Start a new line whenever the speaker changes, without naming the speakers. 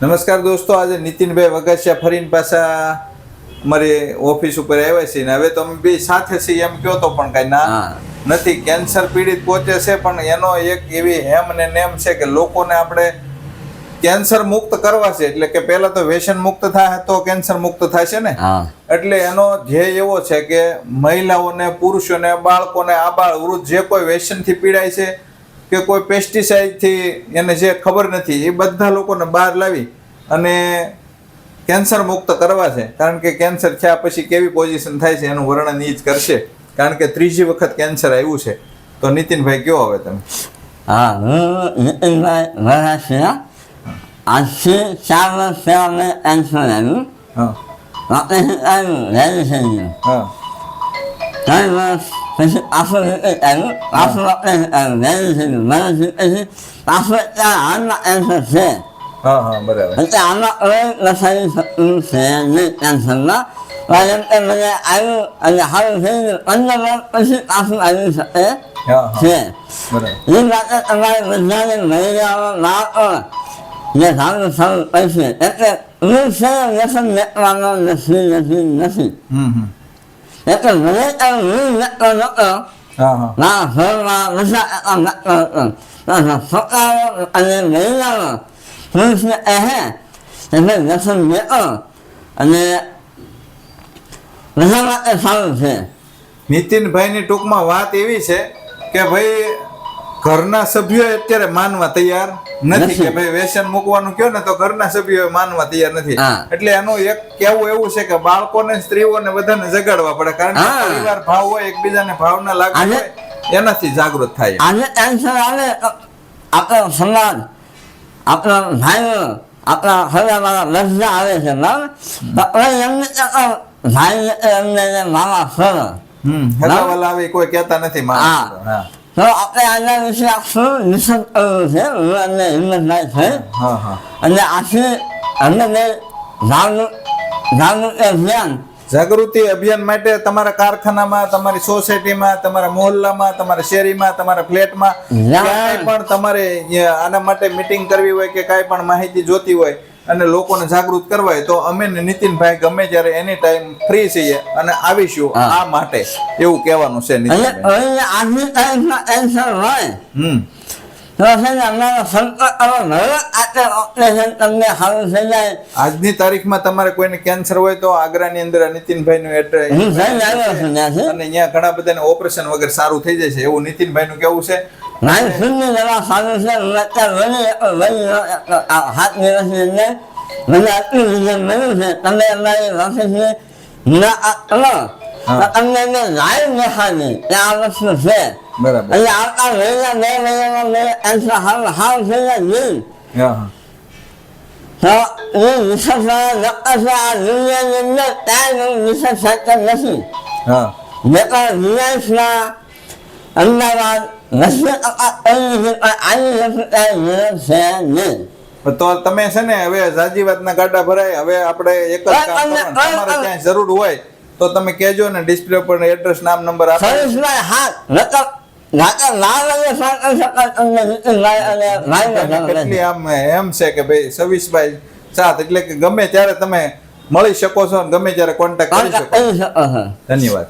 નમસ્કાર દોસ્તો, આજે નીતિનભાઈ વઘાસિયા ફરીને પાછા અમારી ઓફિસ ઉપર આવ્યા છીએ ને હવે તો અમે બે સાથે છીએ એમ કહો તો પણ કાંઈ ના નથી. કેન્સર પીડિત પોતે છે પણ એનો એક એવી હેમ ને નેમ છે કે લોકોને આપણે કેન્સર મુક્ત કરવા છે. એટલે કે પહેલા તો વ્યસન મુક્ત થાય તો કેન્સર મુક્ત થશે ને. એટલે એનો ધ્યેય એવો છે કે મહિલાઓને, પુરુષોને, બાળકોને, આબાળ વૃદ્ધ જે કોઈ વ્યસનથી પીડાય છે કે કોઈ પેસ્ટિસાઇડથી એને જે ખબર નથી એ બધા લોકોને બહાર લાવી અને કેન્સર મુક્ત કરવા છે. કારણ કે કેન્સર થયા પછી કેવી પોઝિશન થાય છે એનું વર્ણન એ જ કરશે. કારણ કે ત્રીજી વખત કેન્સર આવ્યું છે. તો નીતિનભાઈ કયો હવે તમે?
હા, હું નીતિનભાઈ વઘાસિયા. આજથી 4 વર્ષ પહેલા મેં કેન્સર આવ્યું. ઓપરેશન આવ્યું, રેડી થઈ ગયું. 3 વર્ષ પછી પાછું રિપીટ આવ્યું, પાછું ઓપરેશન આવ્યું, રેડી થઈ ગયું. મને પછી પાછું અત્યારે હાલમાં કેન્સર છે.
બરાબર.
એટલે આમાં કોઈ લસાવી શકતું છે નહીં કેન્સરમાં. કારણ કે મને આવ્યું અને સારું થઈ ગયું, 15 વર્ષ પછી પાછું આવી શકે છે. એ માટે તમારે બધાને મહિલાઓ, બાળકો જે સારું સારું પડશે. એટલે હું છે વ્યસન મેળવાનો નથી. એટલે મને હું મેળતો નહોતો. મારા ઘરમાં બધા મેળતો હતો. છોકરાઓ અને મહિલાઓ પુરુષને એટલે વ્યસન મેળો અને બધા માટે સારું છે.
નીતિનભાઈની ટૂંકમાં વાત એવી છે કે ભાઈ ઘરના સભ્યો અત્યારે માનવા તૈયાર નથી કે ભાઈ વ્યસન મૂકવાનું કયો ને તો ઘરના સભ્યો માનવા તૈયાર નથી. એટલે એનું એક કેવું એવું છે કે બાળકોને, સ્ત્રીઓને બધાને જગાડવા પડે. કારણ કે પરિવાર ભાવ હોય, એકબીજાને ભાવના લાગે હોય, એનાથી જાગૃત થાય.
આજે ટેન્શન આવે આપણો સમાજ, આપણા ભાઈઓ, આપણા હરિયાવાળા બધા આવે છે બરાબર. એમને ભાઈ એમને મામા કરો
હરિયાવાળા આવે કોઈ કહેતા નથી.
તો આપણે આના વિશે આખું નિષેધ કરવું છે. હું અમને હિંમતભાઈ થઈ અને આથી અમને
જાગૃતિ અભિયાન માટે તમારા કારખાનામાં, તમારી સોસાયટીમાં, તમારા મોહલ્લામાં, તમારા શેરીમાં, તમારા ફ્લેટમાં ક્યાંય પણ તમારે આના માટે મીટિંગ કરવી હોય કે કાંઈ પણ માહિતી જોતી હોય અને લોકોને જાગૃત કરવા હોય તો અમે નીતિનભાઈ ગમે ત્યારે એની ટાઈમ ફ્રી છીએ અને આવીશું આ માટે, એવું કહેવાનું છે.
આજની તારીખમાં કેન્સર હોય તો અમારો સંપર્ક કરો. ઓપરેશન તમને સારું થઈ જાય.
આજની તારીખમાં તમારે કોઈને કેન્સર હોય તો આગ્રાની અંદર નીતિનભાઈ નું એડ્રેસ અને અહીંયા ઘણા બધાને ઓપરેશન વગર સારું થઈ જાય છે એવું નીતિનભાઈ નું કેવું છે.
મારી સુનની દવા સારું છે. હાથ દિવસની અંદર મને આટલું રિઝલ્ટ મળ્યું છે. તમે અમારી ઓફિસની મુલાકાત કરો તો તમને મેં લાઈવ દેખાડી કે આ વસ્તુ છે.
બરાબર.
એટલે આવતા મહિના 2 મહિનામાં મેં કેન્સર હાવ થઈ જાય. તો એ વિશ્વાસવાળા ડોક્ટર છે આ દુનિયાની અંદર ત્યાં વિશ્વાસ સેક્ટર નથી. મેં તો રિલાયન્સમાં, અમદાવાદ,
તો તમે છે ને હવે જાજીવાતના ગાડા ભરાય. હવે આપણે એક જ કામ કરવાનું. તમારે ક્યાંય જરૂર હોય તો તમે કહેજો ને, ડિસ્પ્લે પર એડ્રેસ, નામ, નંબર આપો. કેટલી આમ એમ છે કે ભાઈ 26/7 એટલે કે ગમે ત્યારે તમે મળી શકો છો, ગમે ત્યારે કોન્ટેક્ટ કરી શકો.
ધન્યવાદ.